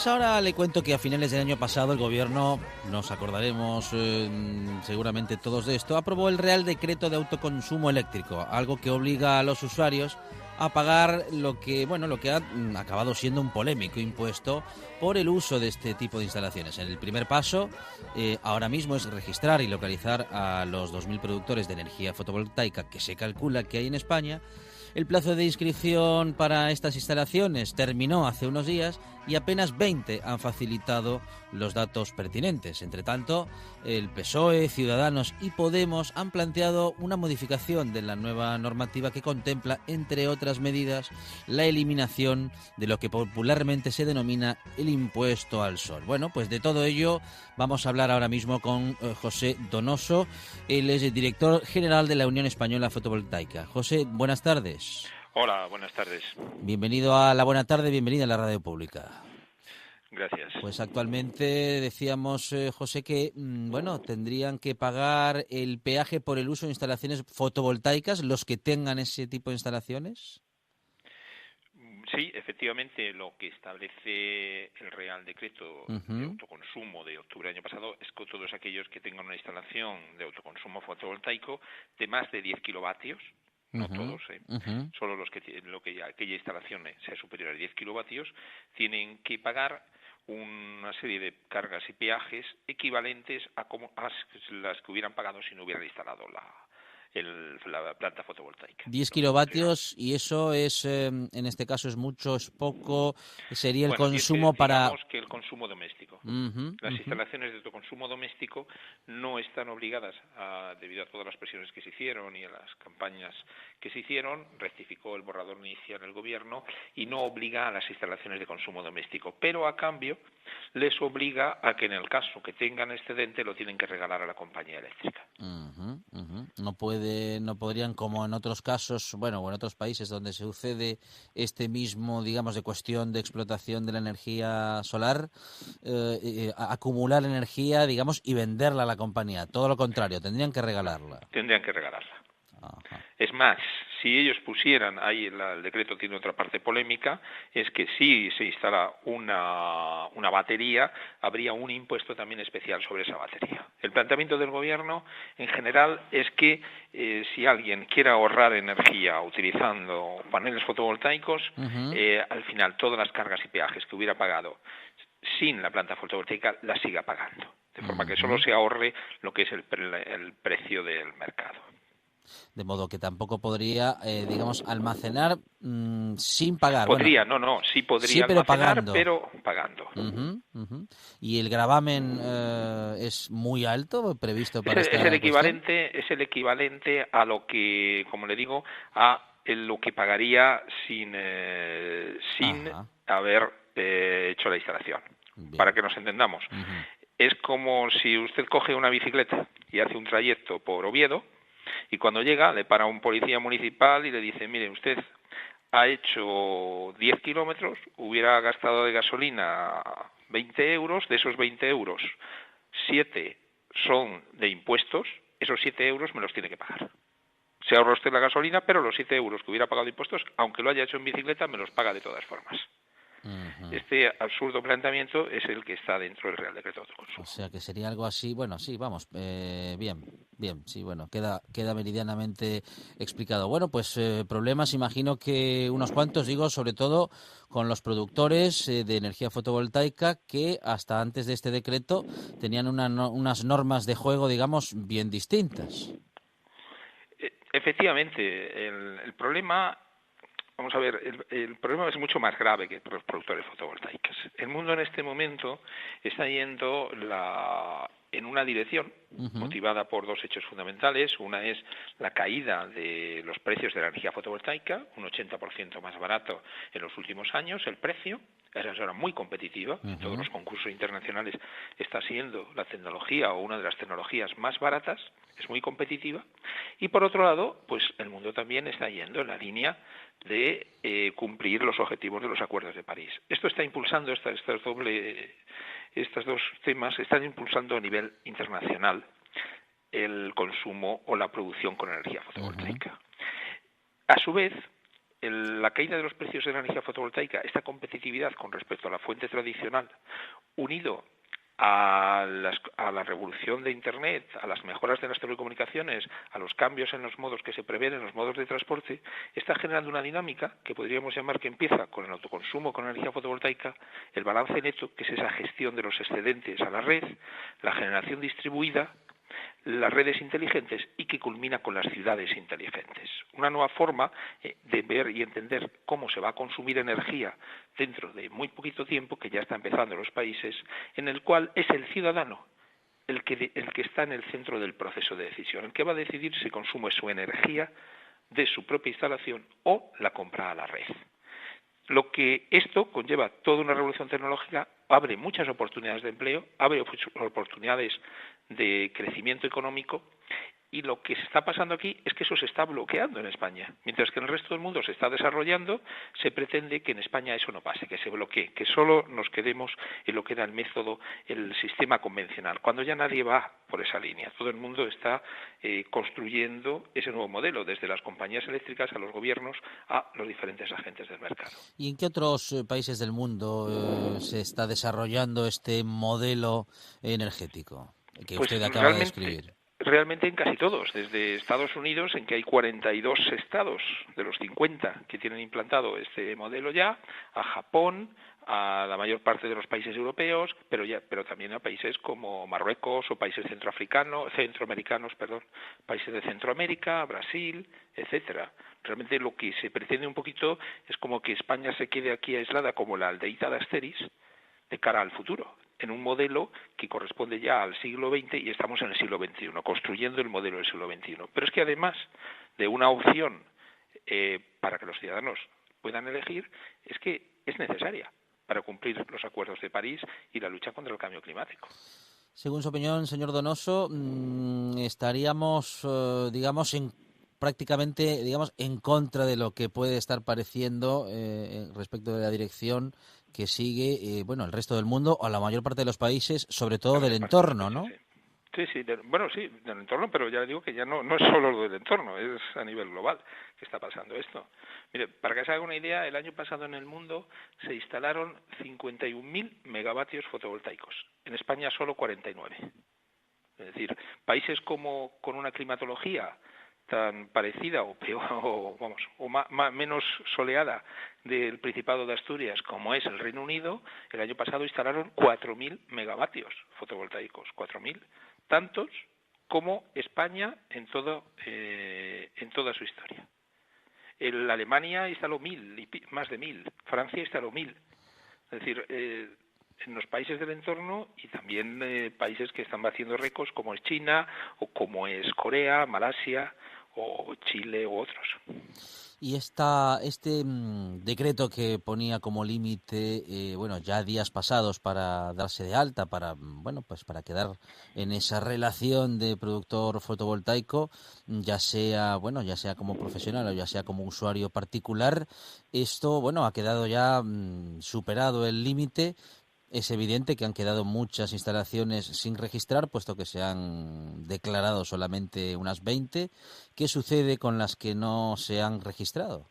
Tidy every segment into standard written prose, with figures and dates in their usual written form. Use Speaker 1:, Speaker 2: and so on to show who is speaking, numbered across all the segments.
Speaker 1: Pues ahora le cuento que a finales del año pasado el Gobierno, nos acordaremos seguramente todos de esto, aprobó el Real Decreto de Autoconsumo Eléctrico, algo que obliga a los usuarios a pagar lo que ha acabado siendo un polémico impuesto por el uso de este tipo de instalaciones. En el primer paso, ahora mismo es registrar y localizar a los 2.000 productores de energía fotovoltaica que se calcula que hay en España. El plazo de inscripción para estas instalaciones terminó hace unos días y apenas 20 han facilitado los datos pertinentes. Entre tanto, el PSOE, Ciudadanos y Podemos han planteado una modificación de la nueva normativa que contempla, entre otras medidas, la eliminación de lo que popularmente se denomina el impuesto al sol. Bueno, pues de todo ello vamos a hablar ahora mismo con José Donoso. Él es el director general de la Unión Española Fotovoltaica. José, buenas tardes.
Speaker 2: Hola, buenas tardes.
Speaker 1: Bienvenido a La Buena Tarde, bienvenido a la Radio Pública.
Speaker 2: Gracias.
Speaker 1: Pues actualmente decíamos, José, que tendrían que pagar el peaje por el uso de instalaciones fotovoltaicas los que tengan ese tipo de instalaciones.
Speaker 2: Sí, efectivamente, lo que establece el Real Decreto de Autoconsumo de octubre del año pasado es que todos aquellos que tengan una instalación de autoconsumo fotovoltaico de más de 10 kilovatios, no todos, solo aquella instalación sea superior a 10 kilovatios, tienen que pagar una serie de cargas y peajes equivalentes a las que hubieran pagado si no hubieran instalado la planta fotovoltaica.
Speaker 1: 10 kilovatios, y eso es, en este caso es mucho, es poco, sería el consumo
Speaker 2: digamos que el consumo doméstico. Las instalaciones de autoconsumo doméstico no están obligadas, debido a todas las presiones que se hicieron y a las campañas que se hicieron, rectificó el borrador inicial el Gobierno y no obliga a las instalaciones de consumo doméstico, pero a cambio les obliga a que en el caso que tengan excedente lo tienen que regalar a la compañía eléctrica.
Speaker 1: No podrían, como en otros casos, o en otros países donde se sucede este mismo, digamos, de cuestión de explotación de la energía solar, acumular energía, digamos, y venderla a la compañía. Todo lo contrario, tendrían que regalarla.
Speaker 2: Tendrían que regalarla.
Speaker 1: Ajá.
Speaker 2: Es más, si ellos pusieran, ahí el decreto tiene otra parte polémica, es que si se instala una batería, habría un impuesto también especial sobre esa batería. El planteamiento del Gobierno, en general, es que si alguien quiere ahorrar energía utilizando paneles fotovoltaicos, al final todas las cargas y peajes que hubiera pagado sin la planta fotovoltaica las siga pagando, de forma que solo se ahorre lo que es el precio del mercado.
Speaker 1: De modo que tampoco podría, digamos, almacenar sin pagar.
Speaker 2: Sí podría
Speaker 1: sí, pero
Speaker 2: almacenar,
Speaker 1: pagando.
Speaker 2: pero pagando.
Speaker 1: ¿Y el gravamen es muy alto previsto para esta cuestión?
Speaker 2: Es el equivalente a lo que, como le digo, a lo que pagaría sin haber hecho la instalación. Bien. Para que nos entendamos. Es como si usted coge una bicicleta y hace un trayecto por Oviedo, y cuando llega le para un policía municipal y le dice, mire, usted ha hecho 10 kilómetros, hubiera gastado de gasolina 20 euros, de esos 20 euros, 7 son de impuestos, esos 7 euros me los tiene que pagar. Se ahorra usted la gasolina, pero los 7 euros que hubiera pagado de impuestos, aunque lo haya hecho en bicicleta, me los paga de todas formas. Este absurdo planteamiento es el que está dentro del Real Decreto de Autoconsumo.
Speaker 1: O sea, que sería algo así, bien, sí, queda meridianamente explicado. Bueno, pues problemas imagino que unos cuantos, sobre todo con los productores de energía fotovoltaica que hasta antes de este decreto tenían unas normas de juego, digamos, bien distintas.
Speaker 2: Efectivamente, el problema... Vamos a ver, el problema es mucho más grave que los productores fotovoltaicos. El mundo en este momento está yendo en una dirección motivada por dos hechos fundamentales. Una es la caída de los precios de la energía fotovoltaica, un 80% más barato en los últimos años, el precio. Es ahora muy competitiva, en todos los concursos internacionales está siendo la tecnología o una de las tecnologías más baratas, es muy competitiva. Y por otro lado, pues el mundo también está yendo en la línea de cumplir los objetivos de los acuerdos de París. Esto está impulsando, estos dos temas están impulsando a nivel internacional el consumo o la producción con energía fotovoltaica. A su vez, la caída de los precios de la energía fotovoltaica, esta competitividad con respecto a la fuente tradicional, unido a la revolución de Internet, a las mejoras de las telecomunicaciones, a los cambios en los modos que se prevén en los modos de transporte, está generando una dinámica que podríamos llamar que empieza con el autoconsumo con energía fotovoltaica, el balance neto, que es esa gestión de los excedentes a la red, la generación distribuida, las redes inteligentes y que culmina con las ciudades inteligentes. Una nueva forma de ver y entender cómo se va a consumir energía dentro de muy poquito tiempo, que ya está empezando en los países, en el cual es el ciudadano el que está en el centro del proceso de decisión, el que va a decidir si consume su energía de su propia instalación o la compra a la red. Lo que esto conlleva toda una revolución tecnológica, abre muchas oportunidades de empleo, abre oportunidades de crecimiento económico, y lo que se está pasando aquí es que eso se está bloqueando en España. Mientras que en el resto del mundo se está desarrollando, se pretende que en España eso no pase, que se bloquee, que solo nos quedemos en lo que era el método, el sistema convencional, cuando ya nadie va por esa línea. Todo el mundo está construyendo ese nuevo modelo, desde las compañías eléctricas a los gobiernos a los diferentes agentes del mercado.
Speaker 1: ¿Y en qué otros países del mundo se está desarrollando este modelo energético que
Speaker 2: Pues
Speaker 1: usted acaba de describir?
Speaker 2: Realmente en casi todos, desde Estados Unidos, en que hay 42 estados de los 50 que tienen implantado este modelo ya, a Japón, a la mayor parte de los países europeos, pero también a países como Marruecos o países centroamericanos, países de Centroamérica, Brasil, etcétera. Realmente lo que se pretende un poquito es como que España se quede aquí aislada como la aldeíta de Asteris de cara al futuro, en un modelo que corresponde ya al siglo XX y estamos en el siglo XXI, construyendo el modelo del siglo XXI. Pero es que además de una opción para que los ciudadanos puedan elegir, es que es necesaria para cumplir los acuerdos de París y la lucha contra el cambio climático.
Speaker 1: Según su opinión, señor Donoso, estaríamos, prácticamente, en contra de lo que puede estar pareciendo respecto de la dirección que sigue, el resto del mundo o la mayor parte de los países, sobre todo del entorno, ¿no?
Speaker 2: Sí, del entorno, pero ya digo que ya no es solo lo del entorno, es a nivel global que está pasando esto. Mire, para que se haga una idea, el año pasado en el mundo se instalaron 51.000 megavatios fotovoltaicos, en España solo 49. Es decir, países con una climatología tan parecida o peor, menos soleada del Principado de Asturias como es el Reino Unido, el año pasado instalaron 4.000 megavatios fotovoltaicos, 4.000, tantos como España en toda su historia. Alemania instaló 1.000, más de 1.000, Francia instaló 1.000, es decir, en los países del entorno y también países que están batiendo récords como es China o como es Corea, Malasia o Chile u otros.
Speaker 1: Y este decreto que ponía como límite, ya días pasados para darse de alta, para quedar en esa relación de productor fotovoltaico, ya sea como profesional o ya sea como usuario particular, esto, ha quedado ya superado el límite. Es evidente que han quedado muchas instalaciones sin registrar, puesto que se han declarado solamente unas 20. ¿Qué sucede con las que no se han registrado?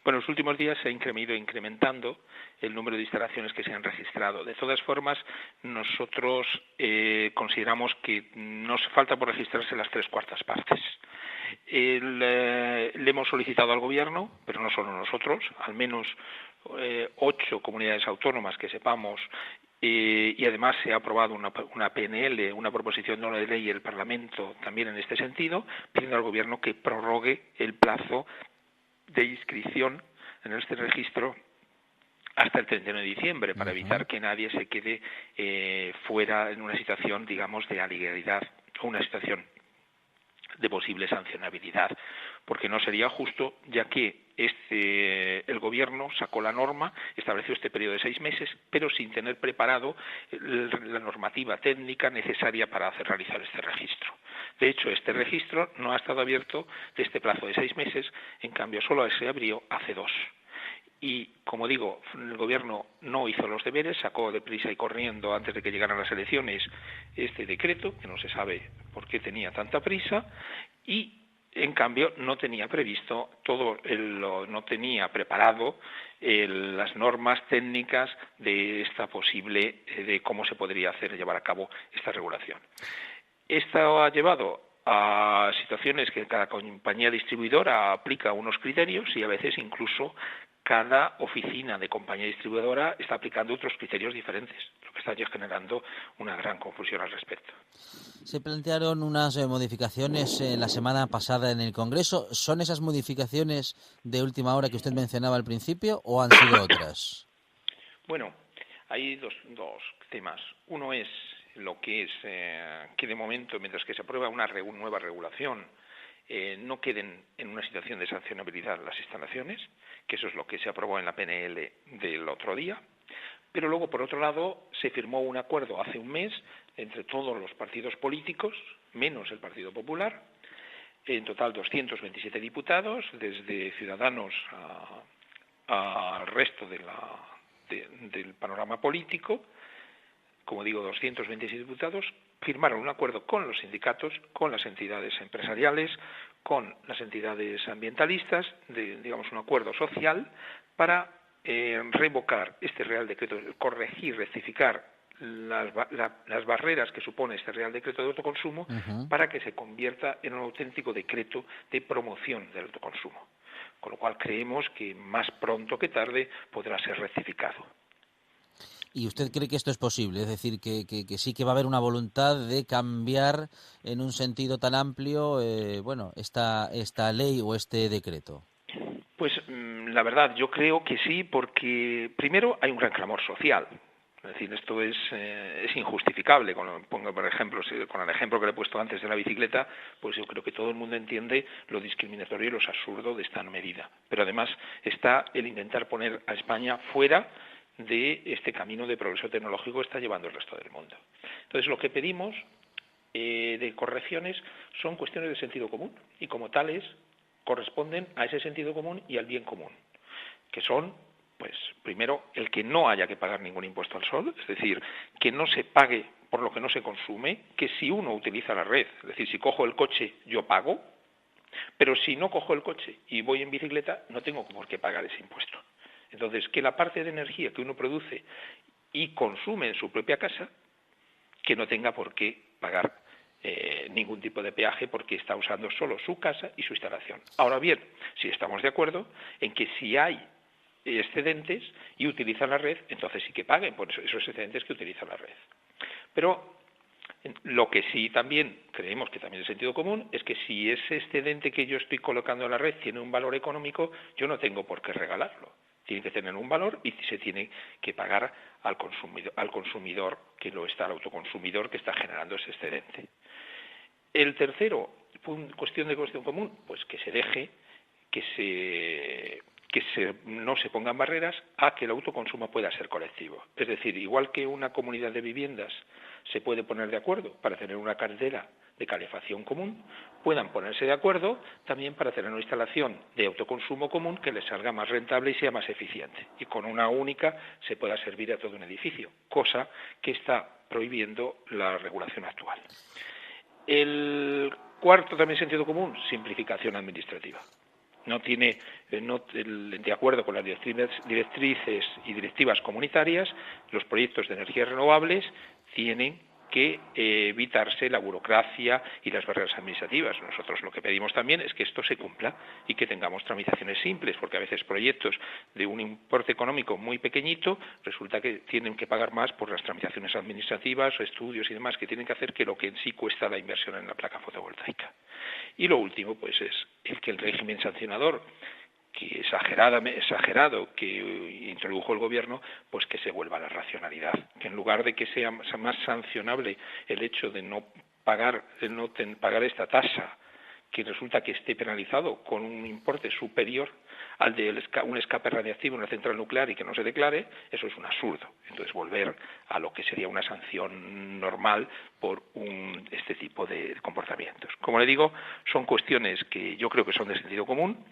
Speaker 2: Bueno, en los últimos días se ha ido incrementando el número de instalaciones que se han registrado. De todas formas, nosotros consideramos que nos falta por registrarse las 3/4 partes. Le hemos solicitado al Gobierno, pero no solo nosotros, al menos 8 comunidades autónomas que sepamos, y además se ha aprobado una PNL, una proposición de ley y el Parlamento también en este sentido, pidiendo al Gobierno que prorrogue el plazo de inscripción en este registro hasta el 31 de diciembre, para evitar que nadie se quede fuera en una situación, digamos, de alegalidad o una situación de posible sancionabilidad, porque no sería justo, ya que el Gobierno sacó la norma, estableció este periodo de 6 meses, pero sin tener preparado la normativa técnica necesaria para realizar este registro. De hecho, este registro no ha estado abierto de este plazo de 6 meses, en cambio solo se abrió hace 2. Y, como digo, el Gobierno no hizo los deberes, sacó deprisa y corriendo antes de que llegaran las elecciones este decreto, que no se sabe por qué tenía tanta prisa, y En cambio, no tenía previsto no tenía preparado las normas técnicas de de cómo se podría llevar a cabo esta regulación. Esto ha llevado a situaciones que cada compañía distribuidora aplica unos criterios y a veces incluso cada oficina de compañía distribuidora está aplicando otros criterios diferentes, lo que está ya generando una gran confusión al respecto.
Speaker 1: Se plantearon unas modificaciones la semana pasada en el Congreso. ¿Son esas modificaciones de última hora que usted mencionaba al principio o han sido otras?
Speaker 2: Bueno, hay dos temas. Uno es lo que es que de momento, mientras que se aprueba una nueva regulación, no queden en una situación de sancionabilidad las instalaciones, que eso es lo que se aprobó en la PNL del otro día. Pero luego, por otro lado, se firmó un acuerdo hace un mes entre todos los partidos políticos, menos el Partido Popular, en total 227 diputados, desde Ciudadanos al resto del panorama político. Como digo, 226 diputados firmaron un acuerdo con los sindicatos, con las entidades empresariales, con las entidades ambientalistas, digamos un acuerdo social para revocar este Real Decreto, corregir, rectificar las barreras que supone este Real Decreto de autoconsumo para que se convierta en un auténtico decreto de promoción del autoconsumo. Con lo cual creemos que más pronto que tarde podrá ser rectificado.
Speaker 1: ¿Y usted cree que esto es posible? Es decir, que sí que va a haber una voluntad de cambiar en un sentido tan amplio esta ley o este decreto.
Speaker 2: Pues la verdad, yo creo que sí, porque primero hay un gran clamor social. Es decir, esto es injustificable. Pongo por ejemplo, con el ejemplo que le he puesto antes de la bicicleta, pues yo creo que todo el mundo entiende lo discriminatorio y lo absurdo de esta medida. Pero además está el intentar poner a España fuera de este camino de progreso tecnológico que está llevando el resto del mundo. Entonces, lo que pedimos de correcciones son cuestiones de sentido común y como tales corresponden a ese sentido común y al bien común, que son, pues, primero, el que no haya que pagar ningún impuesto al sol, es decir, que no se pague por lo que no se consume, que si uno utiliza la red, es decir, si cojo el coche yo pago, pero si no cojo el coche y voy en bicicleta no tengo por qué pagar ese impuesto. Entonces, que la parte de energía que uno produce y consume en su propia casa, que no tenga por qué pagar ningún tipo de peaje porque está usando solo su casa y su instalación. Ahora bien, si estamos de acuerdo en que si hay excedentes y utilizan la red, entonces sí que paguen por esos excedentes que utilizan la red. Pero lo que sí también creemos que también es sentido común es que si ese excedente que yo estoy colocando en la red tiene un valor económico, yo no tengo por qué regalarlo. Tiene que tener un valor y se tiene que pagar al consumidor que lo está, al autoconsumidor que está generando ese excedente. El tercero, cuestión común, pues que se deje, no se pongan barreras a que el autoconsumo pueda ser colectivo. Es decir, igual que una comunidad de viviendas se puede poner de acuerdo para tener una cartera de calefacción común, puedan ponerse de acuerdo también para tener una instalación de autoconsumo común que les salga más rentable y sea más eficiente. Y con una única se pueda servir a todo un edificio, cosa que está prohibiendo la regulación actual. El cuarto también sentido común, simplificación administrativa. De acuerdo con las directrices y directivas comunitarias, los proyectos de energías renovables tienen que evitarse la burocracia y las barreras administrativas. Nosotros lo que pedimos también es que esto se cumpla y que tengamos tramitaciones simples, porque a veces proyectos de un importe económico muy pequeñito resulta que tienen que pagar más por las tramitaciones administrativas o estudios y demás que tienen que hacer que lo que en sí cuesta la inversión en la placa fotovoltaica. Y lo último, pues es el que el régimen sancionador que exagerado que introdujo el gobierno, pues que se vuelva a la racionalidad, que en lugar de que sea más sancionable el hecho de no pagar esta tasa, que resulta que esté penalizado con un importe superior al de un escape radiactivo en una central nuclear y que no se declare, eso es un absurdo. Entonces volver a lo que sería una sanción normal por este tipo de comportamientos. Como le digo, son cuestiones que yo creo que son de sentido común.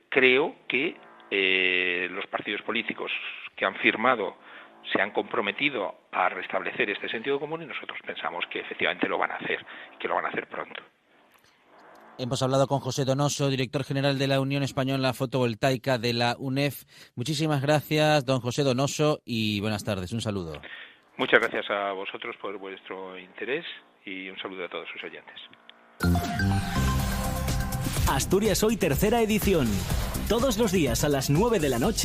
Speaker 2: Creo que los partidos políticos que han firmado se han comprometido a restablecer este sentido común y nosotros pensamos que efectivamente lo van a hacer y que lo van a hacer pronto.
Speaker 1: Hemos hablado con José Donoso, director general de la Unión Española Fotovoltaica de la UNEF. Muchísimas gracias, don José Donoso, y buenas tardes. Un saludo.
Speaker 2: Muchas gracias a vosotros por vuestro interés y un saludo a todos sus oyentes.
Speaker 3: Asturias Hoy, tercera edición. Todos los días a las 9 de la noche.